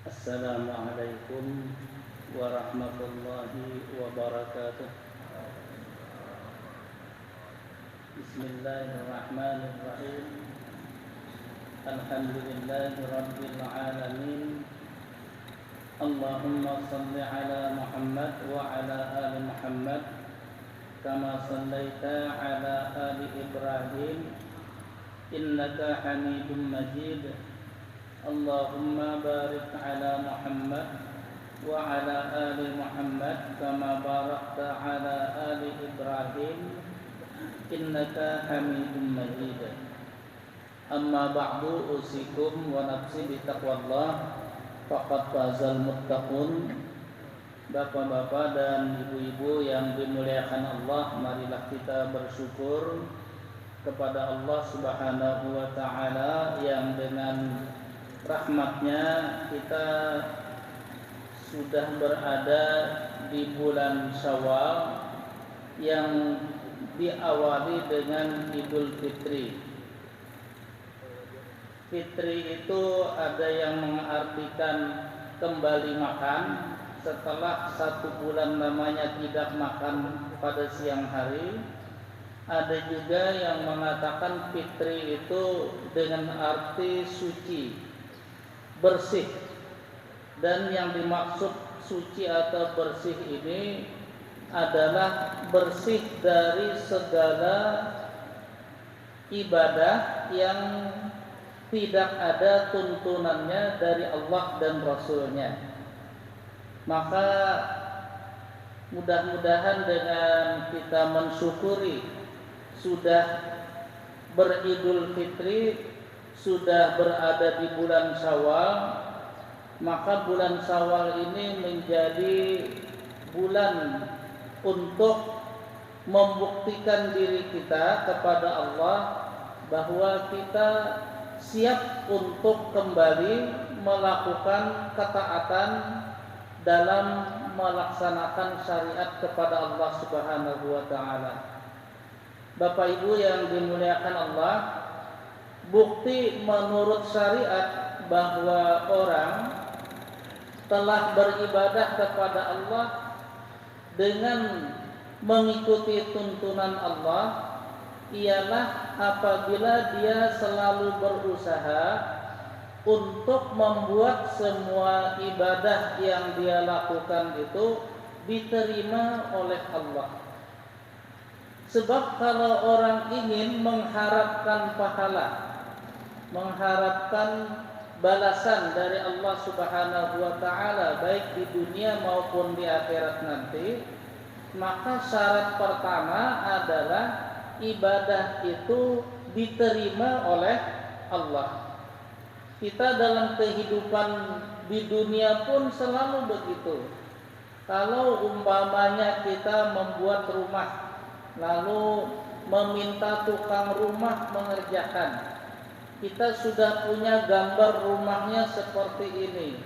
Assalamualaikum warahmatullahi wabarakatuh. Bismillahirrahmanirrahim. Alhamdulillahi rabbil alamin. Allahumma salli ala Muhammad wa ala ali Muhammad kama sallaita ala ali Ibrahim innaka Hamidum Majid. Allahumma barik ala Muhammad wa ala ali Muhammad kama barakta ala ali Ibrahim innaka Hamidum Majid. Amma ba'du, usikum wa nafsi bitaqwallah faqad fazal muttaqun. Bapak-bapak dan ibu-ibu yang dimuliakan Allah, marilah kita bersyukur kepada Allah Subhanahu wa taala yang dengan rahmatnya kita sudah berada di bulan Syawal yang diawali dengan Idul Fitri. Fitri itu ada yang mengartikan kembali makan setelah 1 bulan namanya tidak makan pada siang hari. Ada juga yang mengatakan fitri itu dengan arti suci, bersih. Dan yang dimaksud suci atau bersih ini adalah bersih dari segala ibadah yang tidak ada tuntunannya dari Allah dan Rasulnya. Maka mudah-mudahan dengan kita mensyukuri sudah beridul fitri, sudah berada di bulan Syawal, maka bulan Syawal ini menjadi bulan untuk membuktikan diri kita kepada Allah bahwa kita siap untuk kembali melakukan ketaatan dalam melaksanakan syariat kepada Allah Subhanahu wa taala. Bapak Ibu yang dimuliakan Allah, bukti menurut syariat bahwa orang telah beribadah kepada Allah dengan mengikuti tuntunan Allah ialah apabila dia selalu berusaha untuk membuat semua ibadah yang dia lakukan itu diterima oleh Allah. Sebab kalau orang ingin mengharapkan pahala, mengharapkan balasan dari Allah Subhanahu wa taala baik di dunia maupun di akhirat nanti, maka syarat pertama adalah ibadah itu diterima oleh Allah. Kita dalam kehidupan di dunia pun selalu begitu. Kalau umpamanya kita membuat rumah lalu meminta tukang rumah mengerjakan, kita sudah punya gambar rumahnya seperti ini.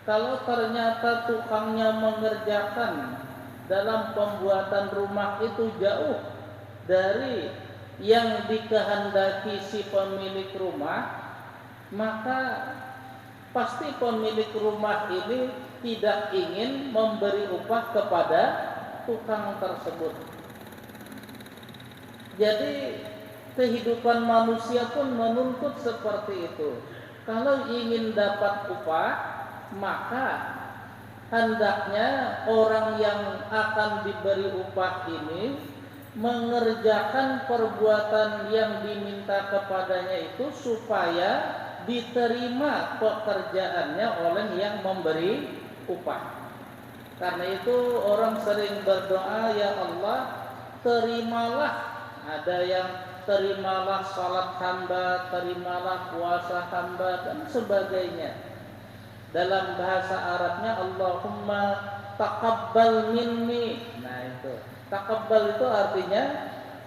Kalau ternyata tukangnya mengerjakan dalam pembuatan rumah itu jauh dari yang dikehendaki si pemilik rumah, maka pasti pemilik rumah ini tidak ingin memberi upah kepada tukang tersebut. Jadi kehidupan manusia pun menuntut seperti itu. Kalau ingin dapat upah, maka hendaknya orang yang akan diberi upah ini mengerjakan perbuatan yang diminta kepadanya itu supaya diterima pekerjaannya oleh yang memberi upah. Karena itu orang sering berdoa, ya Allah, terimalah. Ada yang terimalah salat hamba, terimalah puasa hamba dan sebagainya. Dalam bahasa Arabnya Allahumma taqabbal minni. Nah itu, taqabbal itu artinya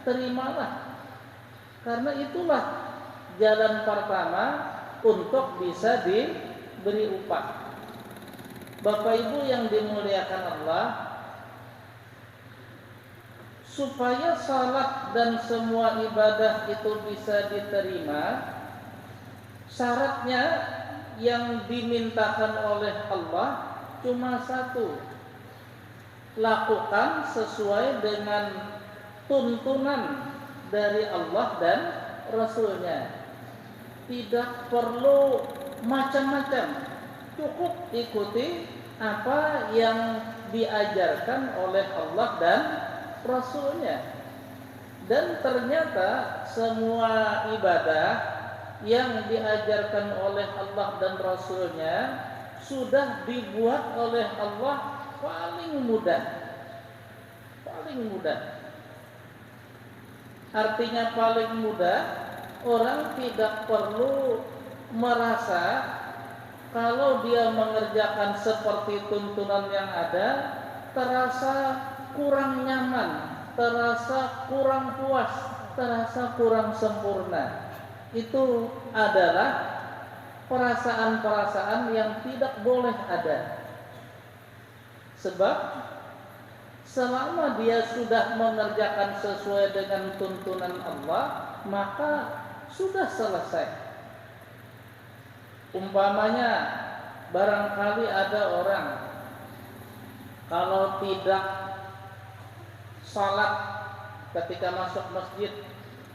terimalah. Karena itulah jalan pertama untuk bisa diberi upah. Bapak Ibu yang dimuliakan Allah, supaya salat dan semua ibadah itu bisa diterima, syaratnya yang dimintakan oleh Allah cuma satu, lakukan sesuai dengan tuntunan dari Allah dan Rasulnya. Tidak perlu macam-macam, cukup ikuti apa yang diajarkan oleh Allah dan Rasulnya. Dan ternyata semua ibadah yang diajarkan oleh Allah dan Rasulnya sudah dibuat oleh Allah paling mudah. Paling mudah. Artinya paling mudah, orang tidak perlu merasa kalau dia mengerjakan seperti tuntunan yang ada terasa kurang nyaman, terasa kurang puas, terasa kurang sempurna. Itu adalah perasaan-perasaan yang tidak boleh ada. Sebab selama dia sudah mengerjakan sesuai dengan tuntunan Allah, maka sudah selesai. Umpamanya, barangkali ada orang kalau tidak salat ketika masuk masjid,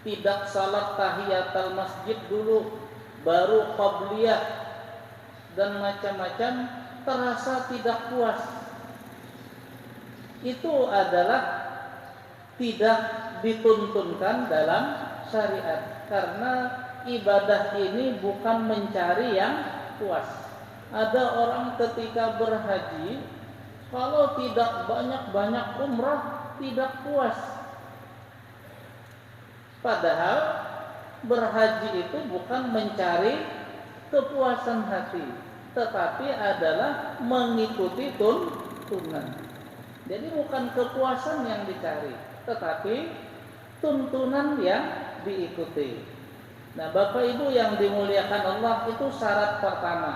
tidak salat tahiyatul masjid dulu, baru qabliyah dan macam-macam, terasa tidak puas. Itu adalah tidak dituntunkan dalam syariat, karena ibadah ini bukan mencari yang puas. Ada orang ketika berhaji, kalau tidak banyak-banyak umrah tidak puas. Padahal berhaji itu bukan mencari kepuasan hati, tetapi adalah mengikuti tuntunan. Jadi bukan kepuasan yang dicari, tetapi tuntunan yang diikuti. Nah, Bapak Ibu yang dimuliakan Allah, itu syarat pertama.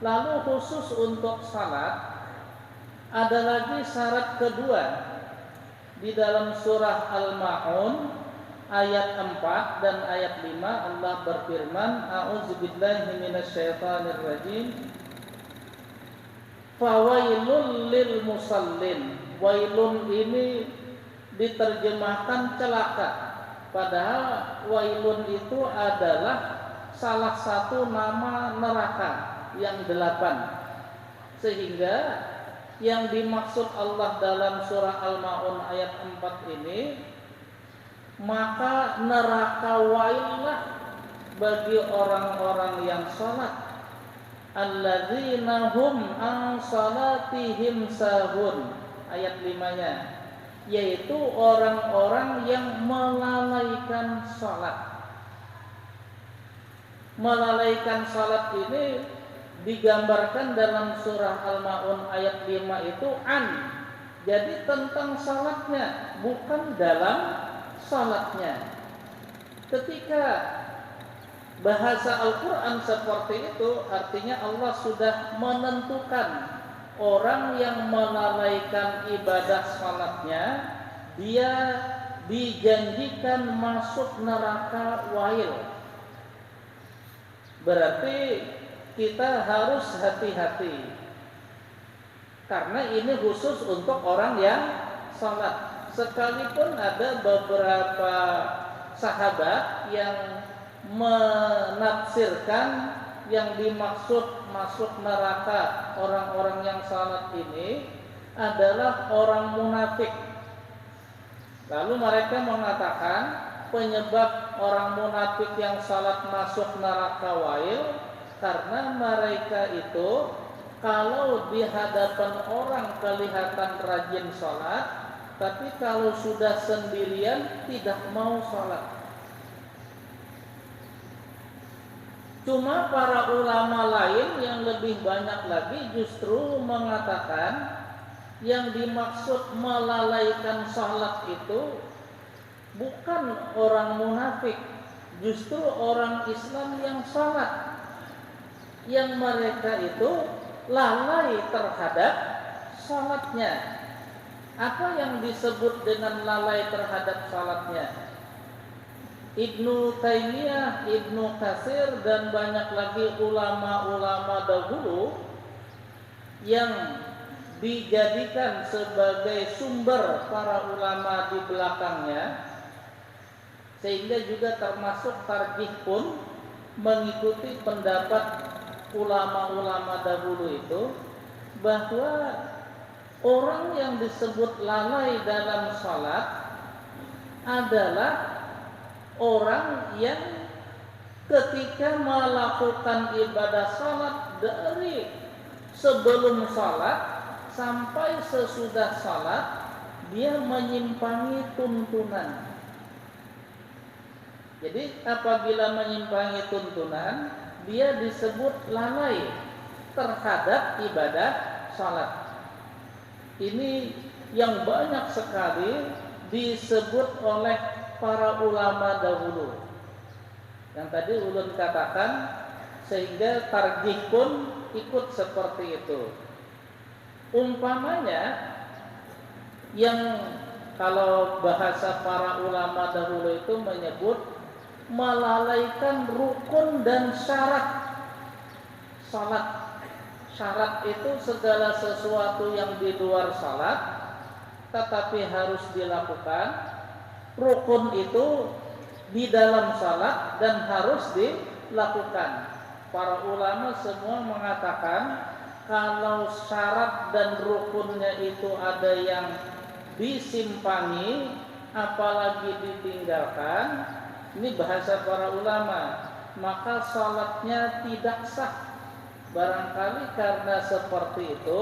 Lalu khusus untuk salat ada lagi syarat kedua. Di dalam surah Al-Ma'un ayat 4 dan ayat 5 Allah berfirman, a'udzubillahi minasyaitonir rajim. Fawailul lil musallin. Wailun ini diterjemahkan celaka, padahal wailun itu adalah salah satu nama neraka yang 8. Sehingga yang dimaksud Allah dalam surah Al-Ma'un ayat 4 ini, maka neraka waillah bagi orang-orang yang salat, alladzina hum an salatihim sahun, ayat 5-nya, yaitu orang-orang yang melalaikan salat. Melalaikan salat ini digambarkan dalam surah Al-Ma'un ayat 5 itu an, jadi tentang salatnya, bukan dalam salatnya. Ketika bahasa Al-Quran seperti itu, artinya Allah sudah menentukan orang yang melalaikan ibadah salatnya, dia dijanjikan masuk neraka wail. Berarti kita harus hati-hati, karena ini khusus untuk orang yang salat. Sekalipun ada beberapa sahabat yang menafsirkan yang dimaksud masuk neraka orang-orang yang salat ini adalah orang munafik. Lalu mereka mengatakan penyebab orang munafik yang salat masuk neraka wail karena mereka itu kalau di hadapan orang kelihatan rajin salat, tapi kalau sudah sendirian tidak mau salat. Cuma para ulama lain yang lebih banyak lagi justru mengatakan yang dimaksud melalaikan salat itu bukan orang munafik, justru orang Islam yang salat, yang mereka itu lalai terhadap salatnya. Apa yang disebut dengan lalai terhadap salatnya? Ibnu Taimiyah, Ibnu Katsir dan banyak lagi ulama-ulama dahulu yang dijadikan sebagai sumber para ulama di belakangnya, sehingga juga termasuk tarjih pun mengikuti pendapat ulama-ulama dahulu itu, bahwa orang yang disebut lalai dalam salat adalah orang yang ketika melakukan ibadah salat dari sebelum salat sampai sesudah salat dia menyimpangi tuntunan. Jadi apabila menyimpangi tuntunan, dia disebut lalai terhadap ibadah salat. Ini yang banyak sekali disebut oleh para ulama dahulu. Yang tadi ulun katakan, sehingga tarjih pun ikut seperti itu. Umpamanya yang kalau bahasa para ulama dahulu itu menyebut melalaikan rukun dan syarat salat. Syarat itu segala sesuatu yang di luar salat tetapi harus dilakukan. Rukun itu di dalam salat dan harus dilakukan. Para ulama semua mengatakan kalau syarat dan rukunnya itu ada yang disimpangi apalagi ditinggalkan, ini bahasa para ulama, maka salatnya tidak sah. Barangkali karena seperti itu,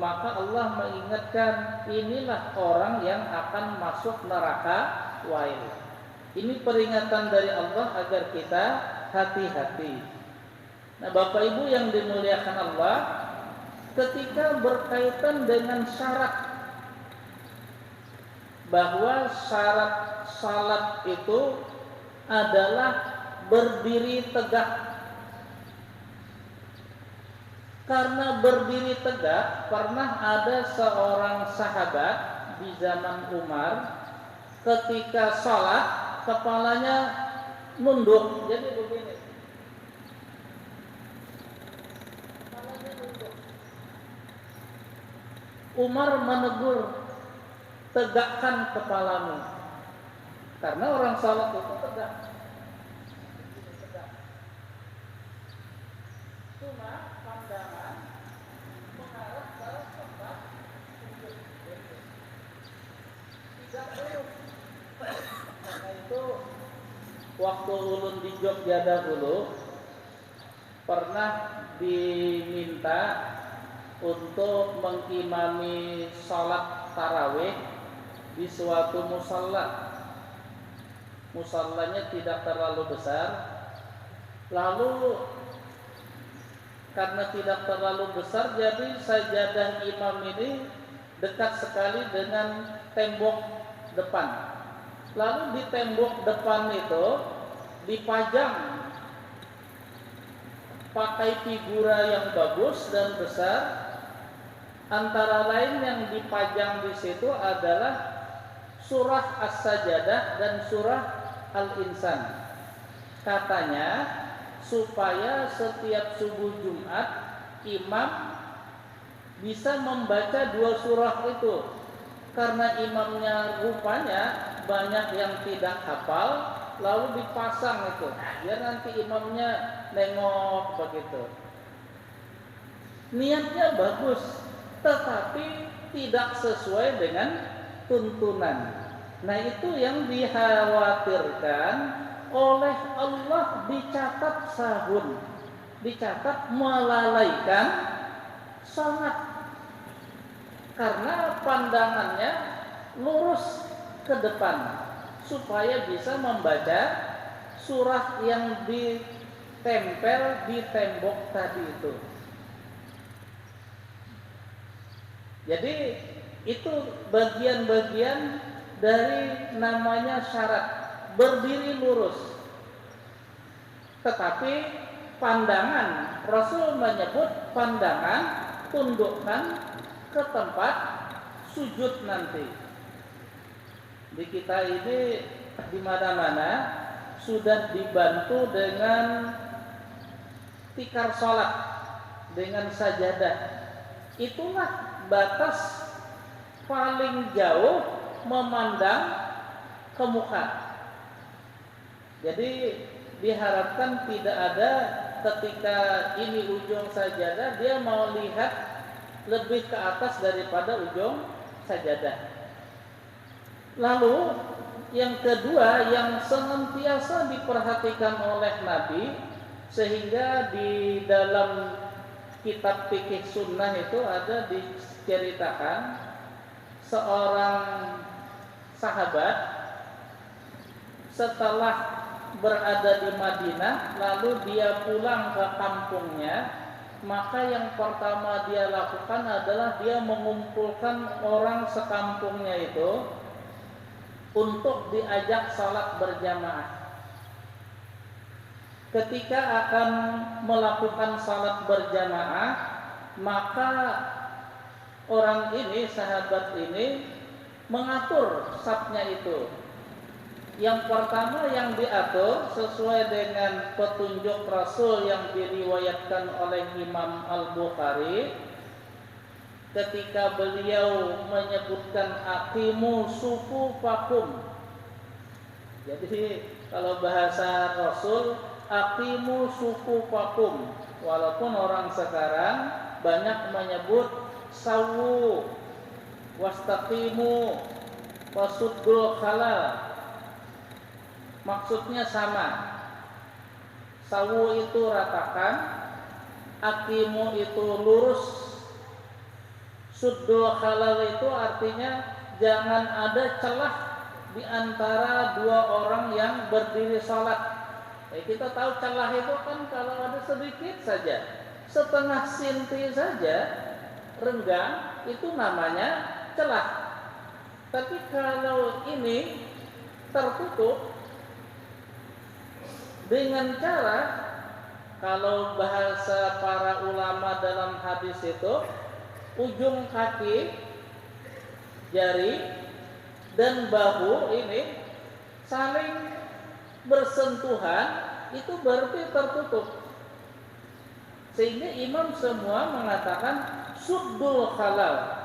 maka Allah mengingatkan, inilah orang yang akan masuk neraka wail. Ini peringatan dari Allah agar kita hati-hati. Nah, Bapak Ibu yang dimuliakan Allah, ketika berkaitan dengan syarat, bahwa syarat salat itu adalah berdiri tegak. Karena berdiri tegak, pernah ada seorang sahabat di zaman Umar, ketika sholat kepalanya nunduk, jadi begini, kepalanya nunduk. Umar menegur, tegakkan kepalamu, karena orang sholat itu tegak. Cuma pandangan mengarah ke tempat sujud. Tidak belum. Karena itu waktu ulun di Jogja dahulu pernah diminta untuk mengimami sholat tarawih di suatu musalla. Musallanya tidak terlalu besar. Lalu karena tidak terlalu besar, jadi sajadah imam ini dekat sekali dengan tembok depan. Lalu di tembok depan itu dipajang pakai figura yang bagus dan besar. Antara lain yang dipajang di situ adalah surah As-Sajadah dan surah Al-Insan. Katanya supaya setiap subuh Jumat imam bisa membaca dua surah itu, karena imamnya rupanya banyak yang tidak hafal, lalu dipasang itu biar nanti imamnya nengok begitu. Niatnya bagus, tetapi tidak sesuai dengan tuntunan. Nah, itu yang dikhawatirkan oleh Allah, dicatat sahun, dicatat melalaikan salat, karena pandangannya lurus ke depan supaya bisa membaca surah yang ditempel di tembok tadi itu. Jadi itu bagian-bagian dari namanya syarat berdiri lurus. Tetapi pandangan, Rasul menyebut pandangan tundukkan ke tempat sujud nanti. Di kita ini di mana-mana sudah dibantu dengan tikar sholat, dengan sajadah. Itulah batas paling jauh memandang ke muka. Jadi diharapkan tidak ada ketika ini ujung sajadah dia mau lihat lebih ke atas daripada ujung sajadah. Lalu yang kedua yang senantiasa diperhatikan oleh Nabi, sehingga di dalam kitab fikih sunnah itu ada diceritakan seorang sahabat setelah berada di Madinah lalu dia pulang ke kampungnya, maka yang pertama dia lakukan adalah dia mengumpulkan orang sekampungnya itu untuk diajak salat berjamaah. Ketika akan melakukan salat berjamaah, maka orang ini, sahabat ini mengatur safnya itu. Yang pertama yang diatur sesuai dengan petunjuk Rasul yang diriwayatkan oleh Imam Al-Bukhari, ketika beliau menyebutkan aqimu sufufakum. Jadi kalau bahasa Rasul aqimu sufufakum, walaupun orang sekarang banyak menyebut sawu wastaqimu wasuddul khalal. Maksudnya sama. Sawu itu ratakan, aqimu itu lurus, suddul khalal itu artinya jangan ada celah di antara dua orang yang berdiri salat. Kita tahu celah itu kan kalau ada sedikit saja, setengah senti saja renggang, itu namanya celah. Tapi kalau ini tertutup dengan cara, kalau bahasa para ulama dalam hadis itu, ujung kaki, jari dan bahu ini saling bersentuhan, itu berarti tertutup. Sehingga imam semua mengatakan suddul khalal,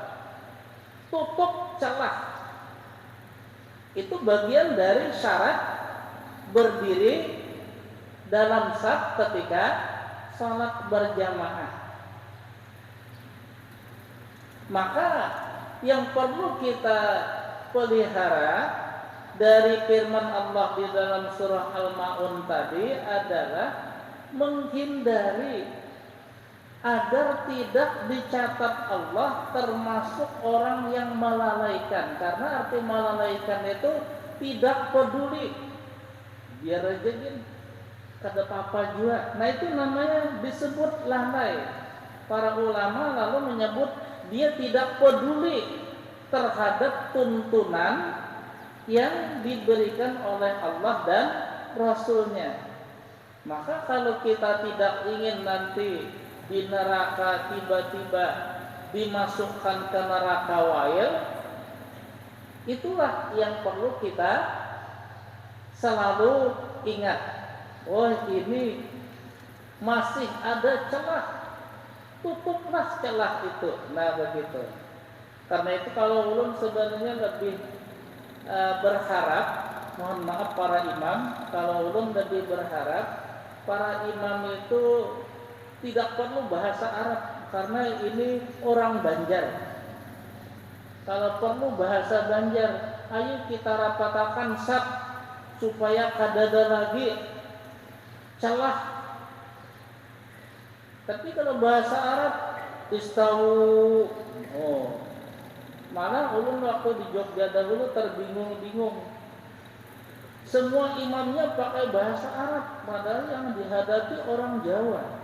tutup celah. Itu bagian dari syarat berdiri dalam saf ketika salat berjamaah. Maka yang perlu kita pelihara dari firman Allah di dalam surah Al-Ma'un tadi adalah menghindari agar tidak dicatat Allah termasuk orang yang melalaikan. Karena arti melalaikan itu tidak peduli, biar aja gini, kada apa-apa juga. Nah itu namanya disebut lalai. Para ulama lalu menyebut dia tidak peduli terhadap tuntunan yang diberikan oleh Allah dan Rasulnya. Maka kalau kita tidak ingin nanti di neraka tiba-tiba dimasukkan ke neraka wail, itulah yang perlu kita selalu ingat. Oh ini masih ada celah, tutuplah celah itu. Nah begitu. Karena itu kalau ulun sebenarnya lebih berharap, mohon maaf para imam, kalau ulun lebih berharap para imam itu tidak perlu bahasa Arab, karena ini orang Banjar. Kalau perlu bahasa Banjar, ayo kita rapatakan saf supaya kadada lagi celah. Tapi kalau bahasa Arab istawu, malah ulun waktu di Jogja dahulu terbingung-bingung. Semua imamnya pakai bahasa Arab, padahal yang dihadapi orang Jawa.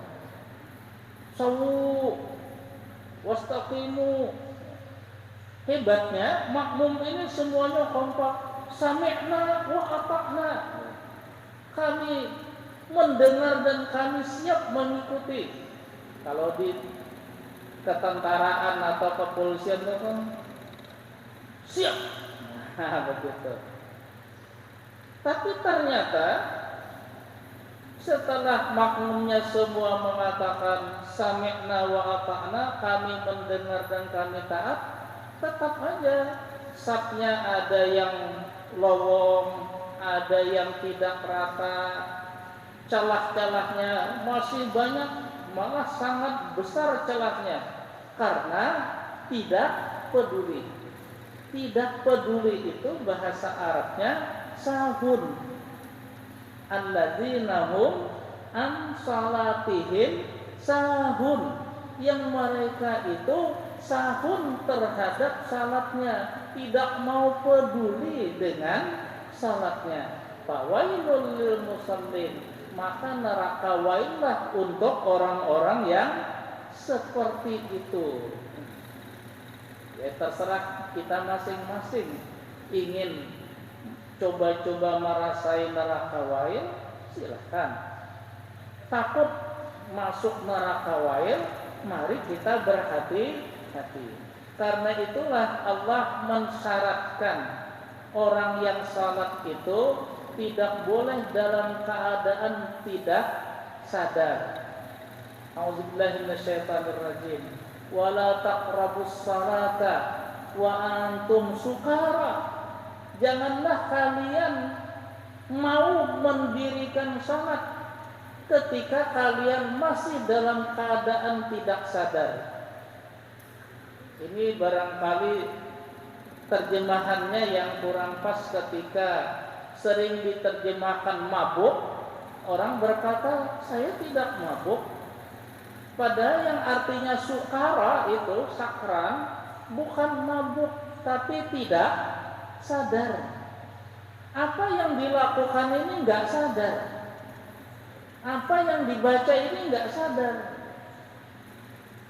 Sawu wastaqimu. Hebatnya makmum ini semuanya kompak. Sami'na wa ata'na. Kami mendengar dan kami siap mengikuti. Kalau di ketentaraan atau kepolisian itu kan siap. Nah, begitu. Tapi ternyata Setelah makmumnya semua mengatakan sami'na wa ata'na, kami mendengar dan kami taat, tetap aja sapnya ada yang lowong, ada yang tidak rata, celah-celahnya masih banyak, malah sangat besar celahnya karena tidak peduli. Tidak peduli itu bahasa Arabnya sahun. Alladzina hum an salatihim sahun, yang mereka itu sahun terhadap salatnya, tidak mau peduli dengan salatnya. Fawailul lil musallin, maka neraka waillah untuk orang-orang yang seperti itu. Ya terserah kita masing-masing, ingin coba-coba merasai neraka wail, silahkan. Takut masuk neraka wail, mari kita berhati-hati. Karena itulah Allah mensyaratkan orang yang salat itu tidak boleh dalam keadaan tidak sadar. A'udzubillahi minasyaitonirrajim. Wala taqrabus salata wa antum sukara. Janganlah kalian mau mendirikan salat ketika kalian masih dalam keadaan tidak sadar. Ini barangkali terjemahannya yang kurang pas ketika sering diterjemahkan mabuk. Orang berkata, saya tidak mabuk. Padahal yang artinya sukara itu, sakran, bukan mabuk, tapi tidak sadar. Apa yang dilakukan ini nggak sadar. Apa yang dibaca ini nggak sadar.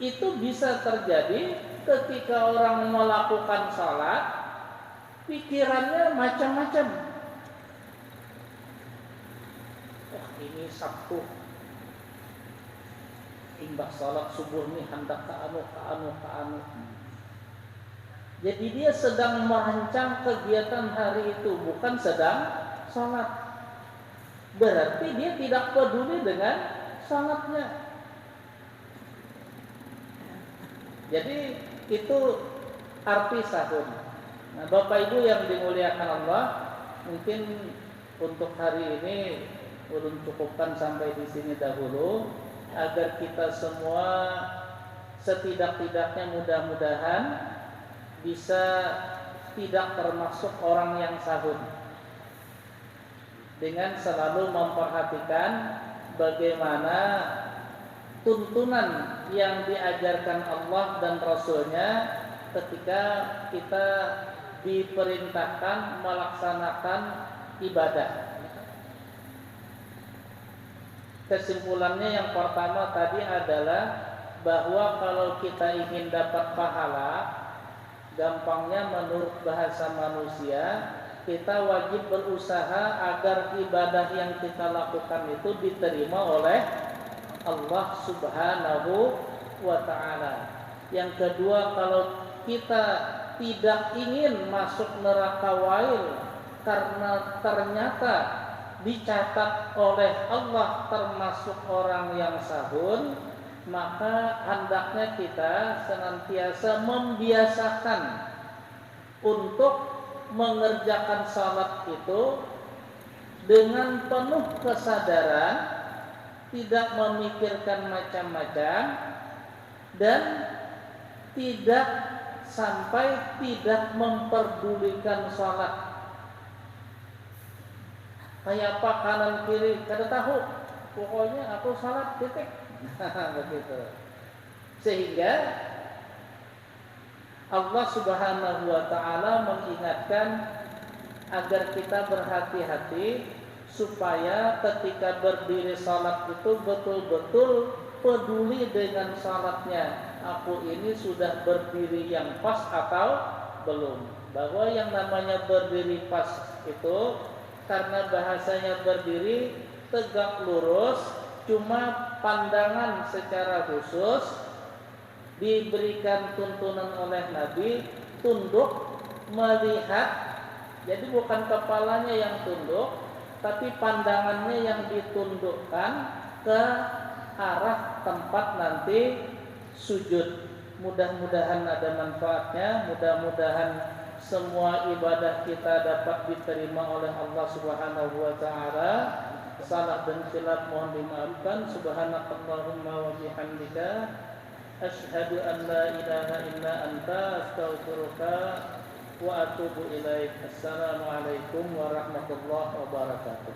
Itu bisa terjadi ketika orang melakukan salat, pikirannya macam-macam. Wah, ini Sabtu, imbah salat subuh nih hendak ke anu. Jadi dia sedang merancang kegiatan hari itu, bukan sedang salat. Berarti dia tidak peduli dengan salatnya. Jadi itu arti sahun. Nah, Bapak Ibu yang dimuliakan Allah, mungkin untuk hari ini ulun cukupkan sampai di sini dahulu, agar kita semua setidak-tidaknya mudah-mudahan bisa tidak termasuk orang yang sahun, dengan selalu memperhatikan bagaimana tuntunan yang diajarkan Allah dan Rasulnya ketika kita diperintahkan melaksanakan ibadah. Kesimpulannya yang pertama tadi adalah bahwa kalau kita ingin dapat pahala, gampangnya menurut bahasa manusia, kita wajib berusaha agar ibadah yang kita lakukan itu diterima oleh Allah Subhanahu wa ta'ala. Yang kedua, kalau kita tidak ingin masuk neraka wail karena ternyata dicatat oleh Allah termasuk orang yang sahun, maka hendaknya kita senantiasa membiasakan untuk mengerjakan salat itu dengan penuh kesadaran, tidak memikirkan macam-macam, dan tidak sampai tidak memperdulikan salat. Kayak apa kanan kiri kada tahu, pokoknya aku salat titik. Begitu. Sehingga Allah Subhanahu wa ta'ala mengingatkan agar kita berhati-hati supaya ketika berdiri salat itu betul-betul peduli dengan salatnya. Aku ini sudah berdiri yang pas atau belum? Bahwa yang namanya berdiri pas itu karena bahasanya berdiri tegak lurus, cuma pandangan secara khusus diberikan tuntunan oleh Nabi tunduk melihat. Jadi bukan kepalanya yang tunduk, tapi pandangannya yang ditundukkan ke arah tempat nanti sujud. Mudah-mudahan ada manfaatnya, mudah-mudahan semua ibadah kita dapat diterima oleh Allah Subhanahu wa taala. Salah dan khilaf mohon dimaafkan. Subhanakallahumma wa bihamdika asyhadu an la ilaha illa anta astaghfiruka wa atubu ilaik. Assalamualaikum warahmatullahi wabarakatuh.